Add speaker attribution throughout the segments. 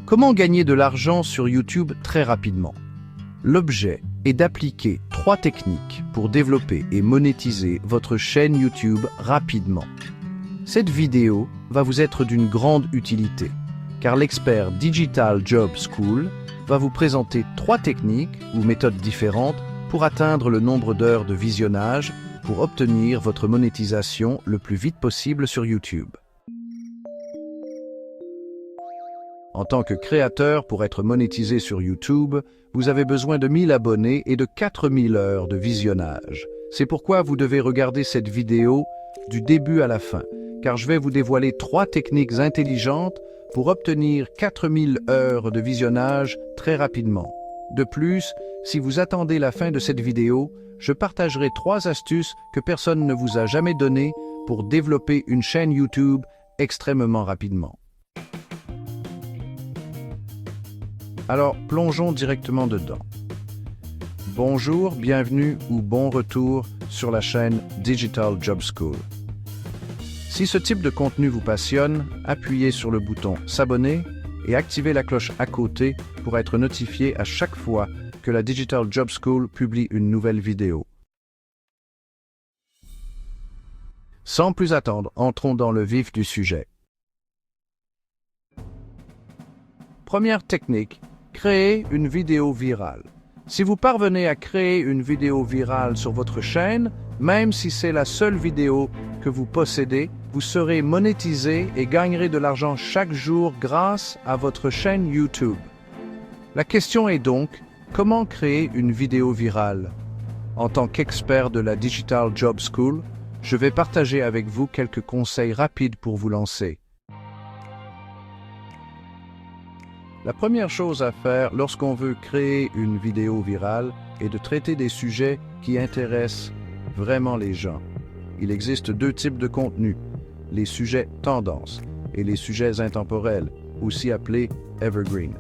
Speaker 1: Comment gagner de l'argent sur YouTube très rapidement? L'objet est d'appliquer 3 techniques pour développer et monétiser votre chaîne YouTube rapidement. Cette vidéo va vous être d'une grande utilité, car l'expert Digital Job School va vous présenter 3 techniques ou méthodes différentes pour atteindre le nombre d'heures de visionnage pour obtenir votre monétisation le plus vite possible sur YouTube. En tant que créateur, pour être monétisé sur YouTube, vous avez besoin de 1000 abonnés et de 4000 heures de visionnage. C'est pourquoi vous devez regarder cette vidéo du début à la fin, car je vais vous dévoiler 3 techniques intelligentes pour obtenir 4000 heures de visionnage très rapidement. De plus, si vous attendez la fin de cette vidéo, je partagerai 3 astuces que personne ne vous a jamais données pour développer une chaîne YouTube extrêmement rapidement. Alors, plongeons directement dedans. Bonjour, bienvenue ou bon retour sur la chaîne Digital Job School. Si ce type de contenu vous passionne, appuyez sur le bouton s'abonner et activez la cloche à côté pour être notifié à chaque fois que la Digital Job School publie une nouvelle vidéo. Sans plus attendre, entrons dans le vif du sujet. Première technique, créer une vidéo virale. Si vous parvenez à créer une vidéo virale sur votre chaîne, même si c'est la seule vidéo que vous possédez, vous serez monétisé et gagnerez de l'argent chaque jour grâce à votre chaîne YouTube. La question est donc, comment créer une vidéo virale? En tant qu'expert de la Digital Job School, je vais partager avec vous quelques conseils rapides pour vous lancer. La première chose à faire lorsqu'on veut créer une vidéo virale est de traiter des sujets qui intéressent vraiment les gens. Il existe 2 types de contenus, les sujets tendances et les sujets intemporels, aussi appelés evergreen.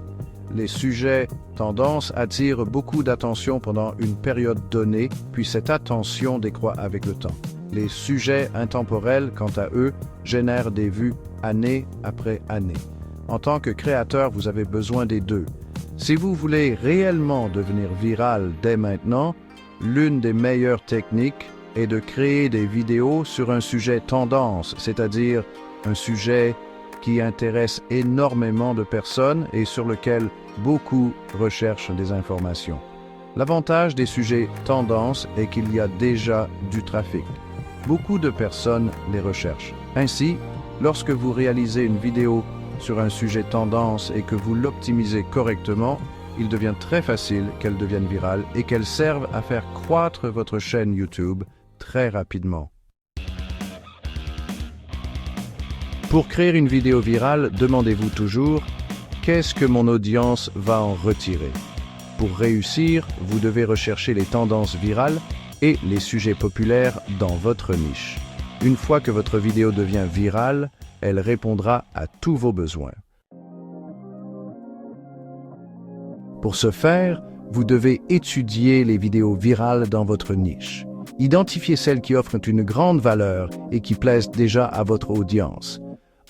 Speaker 1: Les sujets tendances attirent beaucoup d'attention pendant une période donnée, puis cette attention décroît avec le temps. Les sujets intemporels, quant à eux, génèrent des vues année après année. En tant que créateur, vous avez besoin des 2. Si vous voulez réellement devenir viral dès maintenant, l'une des meilleures techniques est de créer des vidéos sur un sujet tendance, c'est-à-dire un sujet qui intéresse énormément de personnes et sur lequel beaucoup recherchent des informations. L'avantage des sujets tendance est qu'il y a déjà du trafic. Beaucoup de personnes les recherchent. Ainsi, lorsque vous réalisez une vidéo sur un sujet tendance et que vous l'optimisez correctement, il devient très facile qu'elle devienne virale et qu'elle serve à faire croître votre chaîne YouTube très rapidement. Pour créer une vidéo virale, demandez-vous toujours « Qu'est-ce que mon audience va en retirer ?» Pour réussir, vous devez rechercher les tendances virales et les sujets populaires dans votre niche. Une fois que votre vidéo devient virale, elle répondra à tous vos besoins. Pour ce faire, vous devez étudier les vidéos virales dans votre niche. Identifiez celles qui offrent une grande valeur et qui plaisent déjà à votre audience.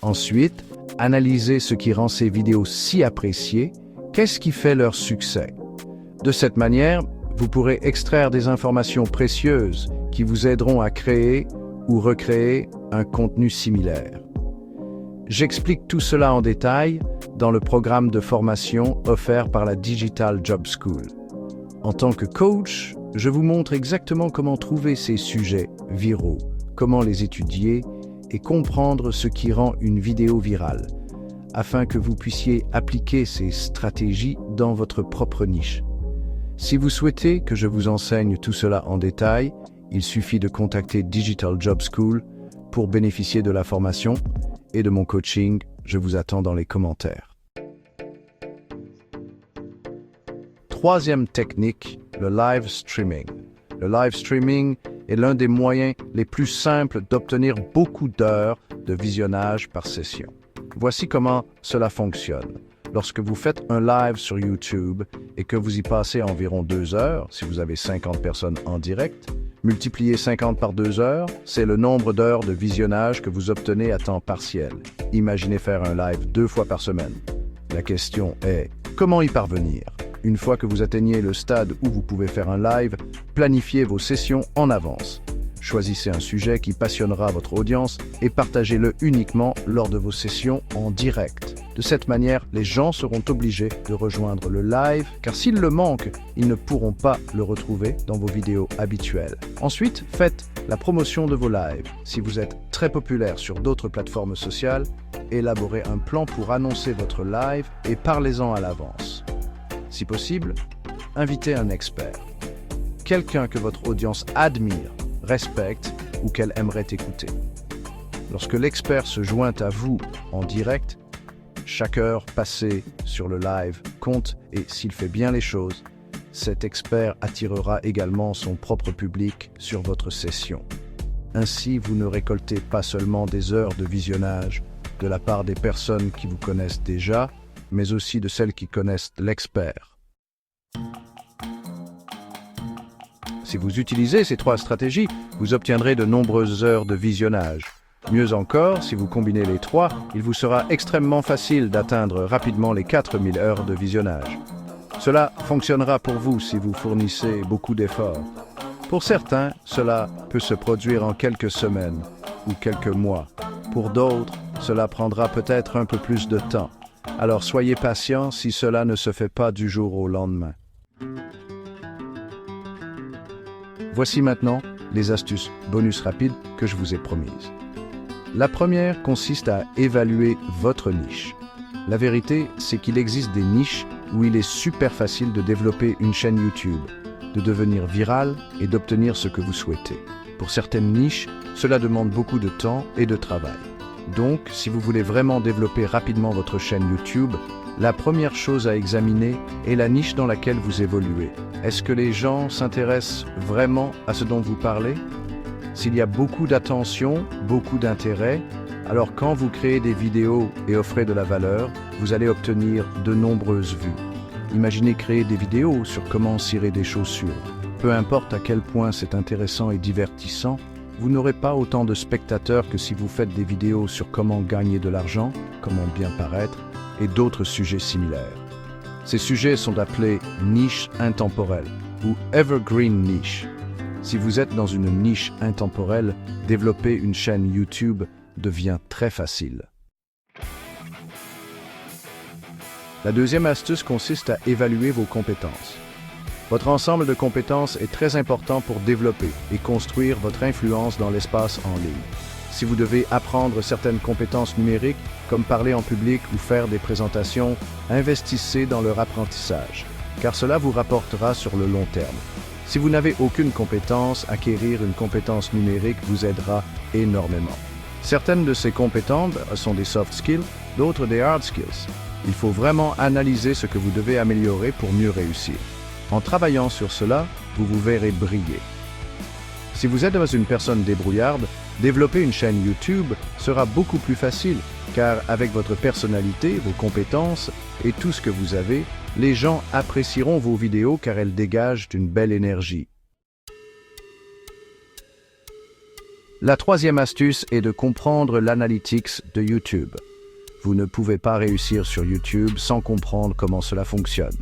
Speaker 1: Ensuite, analysez ce qui rend ces vidéos si appréciées, qu'est-ce qui fait leur succès. De cette manière, vous pourrez extraire des informations précieuses qui vous aideront à créer ou recréer un contenu similaire. J'explique tout cela en détail dans le programme de formation offert par la Digital Job School. En tant que coach, je vous montre exactement comment trouver ces sujets viraux, comment les étudier et comprendre ce qui rend une vidéo virale, afin que vous puissiez appliquer ces stratégies dans votre propre niche. Si vous souhaitez que je vous enseigne tout cela en détail, il suffit de contacter Digital Job School pour bénéficier de la formation et de mon coaching. Je vous attends dans les commentaires. Troisième technique, le live streaming. Le live streaming est l'un des moyens les plus simples d'obtenir beaucoup d'heures de visionnage par session. Voici comment cela fonctionne. Lorsque vous faites un live sur YouTube et que vous y passez environ 2 heures, si vous avez 50 personnes en direct, multipliez 50 par 2 heures, c'est le nombre d'heures de visionnage que vous obtenez à temps partiel. Imaginez faire un live 2 fois par semaine. La question est, comment y parvenir? Une fois que vous atteignez le stade où vous pouvez faire un live, planifiez vos sessions en avance. Choisissez un sujet qui passionnera votre audience et partagez-le uniquement lors de vos sessions en direct. De cette manière, les gens seront obligés de rejoindre le live, car s'ils le manquent, ils ne pourront pas le retrouver dans vos vidéos habituelles. Ensuite, faites la promotion de vos lives. Si vous êtes très populaire sur d'autres plateformes sociales, élaborez un plan pour annoncer votre live et parlez-en à l'avance. Si possible, invitez un expert. Quelqu'un que votre audience admire, respecte ou qu'elle aimerait écouter. Lorsque l'expert se joint à vous en direct, chaque heure passée sur le live compte et s'il fait bien les choses, cet expert attirera également son propre public sur votre session. Ainsi, vous ne récoltez pas seulement des heures de visionnage de la part des personnes qui vous connaissent déjà, mais aussi de celles qui connaissent l'expert. Si vous utilisez ces 3 stratégies, vous obtiendrez de nombreuses heures de visionnage. Mieux encore, si vous combinez les 3, il vous sera extrêmement facile d'atteindre rapidement les 4000 heures de visionnage. Cela fonctionnera pour vous si vous fournissez beaucoup d'efforts. Pour certains, cela peut se produire en quelques semaines ou quelques mois. Pour d'autres, cela prendra peut-être un peu plus de temps. Alors soyez patient si cela ne se fait pas du jour au lendemain. Voici maintenant les astuces bonus rapides que je vous ai promises. La première consiste à évaluer votre niche. La vérité, c'est qu'il existe des niches où il est super facile de développer une chaîne YouTube, de devenir viral et d'obtenir ce que vous souhaitez. Pour certaines niches, cela demande beaucoup de temps et de travail. Donc, si vous voulez vraiment développer rapidement votre chaîne YouTube, la première chose à examiner est la niche dans laquelle vous évoluez. Est-ce que les gens s'intéressent vraiment à ce dont vous parlez? S'il y a beaucoup d'attention, beaucoup d'intérêt, alors quand vous créez des vidéos et offrez de la valeur, vous allez obtenir de nombreuses vues. Imaginez créer des vidéos sur comment cirer des chaussures. Peu importe à quel point c'est intéressant et divertissant, vous n'aurez pas autant de spectateurs que si vous faites des vidéos sur comment gagner de l'argent, comment bien paraître, et d'autres sujets similaires. Ces sujets sont appelés niches intemporelles ou evergreen niche. Si vous êtes dans une niche intemporelle, développer une chaîne YouTube devient très facile. La deuxième astuce consiste à évaluer vos compétences. Votre ensemble de compétences est très important pour développer et construire votre influence dans l'espace en ligne. Si vous devez apprendre certaines compétences numériques, comme parler en public ou faire des présentations, investissez dans leur apprentissage, car cela vous rapportera sur le long terme. Si vous n'avez aucune compétence, acquérir une compétence numérique vous aidera énormément. Certaines de ces compétences sont des soft skills, d'autres des hard skills. Il faut vraiment analyser ce que vous devez améliorer pour mieux réussir. En travaillant sur cela, vous vous verrez briller. Si vous êtes une personne débrouillarde, développer une chaîne YouTube sera beaucoup plus facile, car avec votre personnalité, vos compétences et tout ce que vous avez, les gens apprécieront vos vidéos car elles dégagent une belle énergie. La troisième astuce est de comprendre l'analytics de YouTube. Vous ne pouvez pas réussir sur YouTube sans comprendre comment cela fonctionne.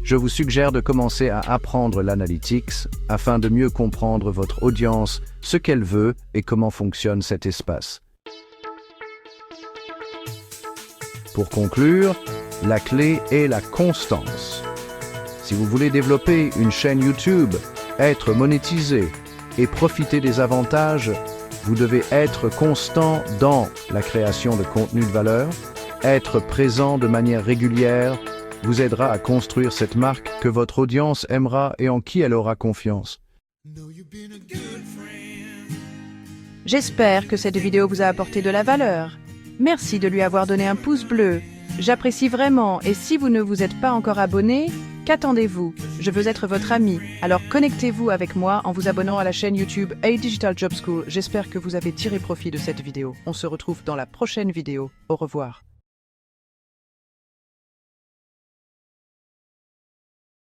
Speaker 1: Je vous suggère de commencer à apprendre l'analytics afin de mieux comprendre votre audience, ce qu'elle veut et comment fonctionne cet espace. Pour conclure, la clé est la constance. Si vous voulez développer une chaîne YouTube, être monétisé et profiter des avantages, vous devez être constant dans la création de contenu de valeur, être présent de manière régulière, vous aidera à construire cette marque que votre audience aimera et en qui elle aura confiance.
Speaker 2: J'espère que cette vidéo vous a apporté de la valeur. Merci de lui avoir donné un pouce bleu. J'apprécie vraiment et si vous ne vous êtes pas encore abonné, qu'attendez-vous? Je veux être votre ami. Alors connectez-vous avec moi en vous abonnant à la chaîne YouTube A Digital Job School. J'espère que vous avez tiré profit de cette vidéo. On se retrouve dans la prochaine vidéo. Au revoir.